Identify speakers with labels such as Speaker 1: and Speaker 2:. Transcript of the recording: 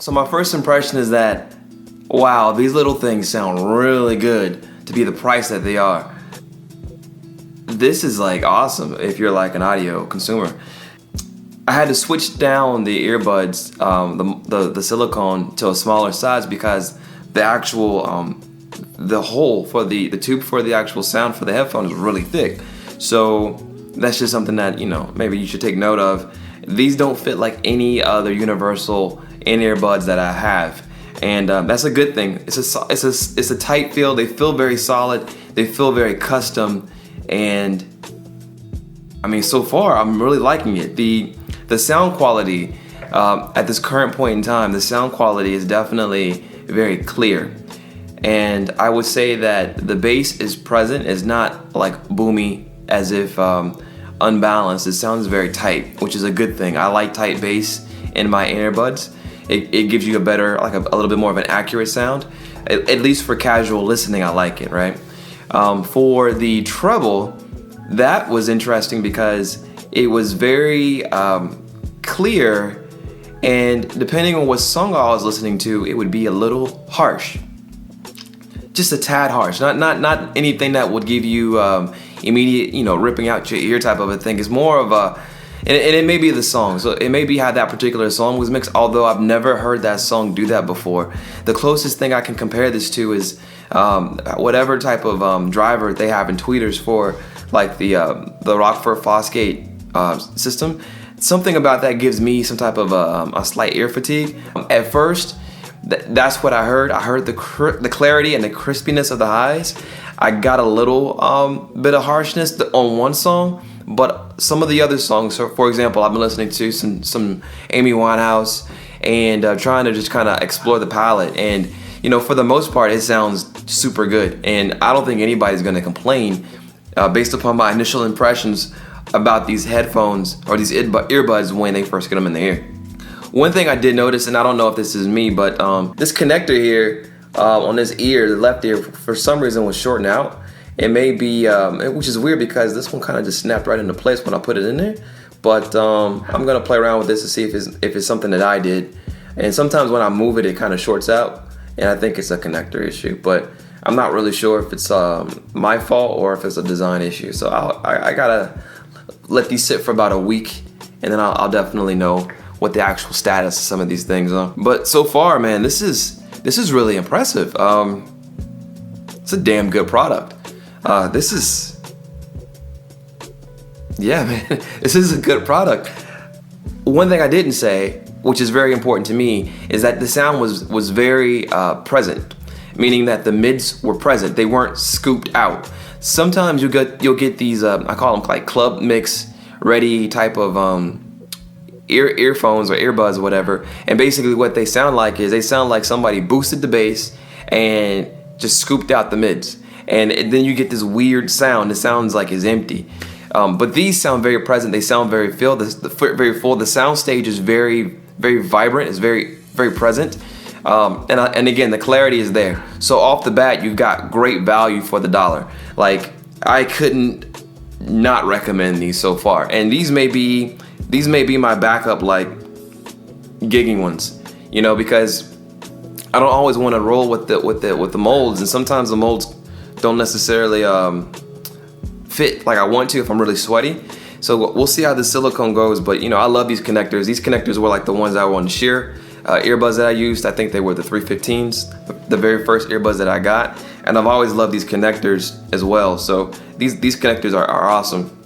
Speaker 1: So my first impression is that, wow, these little things sound really good to be the price that they are. This is like awesome if you're like an audio consumer. I had to switch down the earbuds, the silicone to a smaller size because the actual, the hole for the tube for the actual sound for the headphone is really thick. So that's just something that, you know, maybe you should take note of. These don't fit like any other universal in-ear buds that I have. And that's a good thing. It's a tight feel. They feel very solid. They feel very custom. And I mean, so far, I'm really liking it. The sound quality at this current point in time, the sound quality is definitely very clear. And I would say that the bass is present. It's not like boomy as if unbalanced. It sounds very tight, which is a good thing. I like tight bass in my earbuds. It gives you a better, like a little bit more of an accurate sound. At least for casual listening, I like it, right? For the treble, that was interesting because it was very clear, and depending on what song I was listening to, it would be a little harsh. Just a tad harsh, not anything that would give you immediate, you know, ripping out your ear type of a thing. It's more of a, and it may be the song, so it may be how that particular song was mixed, although I've never heard that song do that before. The closest thing I can compare this to is whatever type of driver they have in tweeters for like the Rockford Fosgate system. Something about that gives me some type of a slight ear fatigue. At first, that's what I heard. I heard the clarity and the crispiness of the highs. I got a little bit of harshness on one song, but some of the other songs, so for example, I've been listening to some Amy Winehouse and trying to just kind of explore the palette, and you know, for the most part, it sounds super good, and I don't think anybody's gonna complain based upon my initial impressions about these headphones or these earbuds when they first get them in the ear. One thing I did notice, and I don't know if this is me, but this connector here on this ear, the left ear, for some reason was shorting out. It may be, which is weird because this one kind of just snapped right into place when I put it in there. But I'm gonna play around with this to see if it's something that I did. And sometimes when I move it, it kind of shorts out, and I think it's a connector issue. But I'm not really sure if it's my fault or if it's a design issue. So I gotta let these sit for about a week, and then I'll definitely know what the actual status of some of these things are. But so far, man, this is really impressive. It's a damn good product. Yeah, man, this is a good product. One thing I didn't say, which is very important to me, is that the sound was very present, meaning that the mids were present. They weren't scooped out. Sometimes you'll get these I call them like club mix ready type of earphones or earbuds or whatever, and basically what they sound like is they sound like somebody boosted the bass and just scooped out the mids, and then you get this weird sound. It sounds like it's empty. But these sound very present. They sound very full. Very full. The sound stage is very, very vibrant. It's very, very present. And again, the clarity is there. So off the bat, you've got great value for the dollar. Like, I couldn't not recommend these so far. And these may be my backup, like gigging ones, you know, because I don't always want to roll with the molds, and sometimes the molds don't necessarily fit like I want to if I'm really sweaty. So we'll see how the silicone goes, but you know, I love these connectors. These connectors were like the ones I wanted to share. Earbuds that I used, I think they were the 315s, the very first earbuds that I got, and I've always loved these connectors as well. So these connectors are awesome.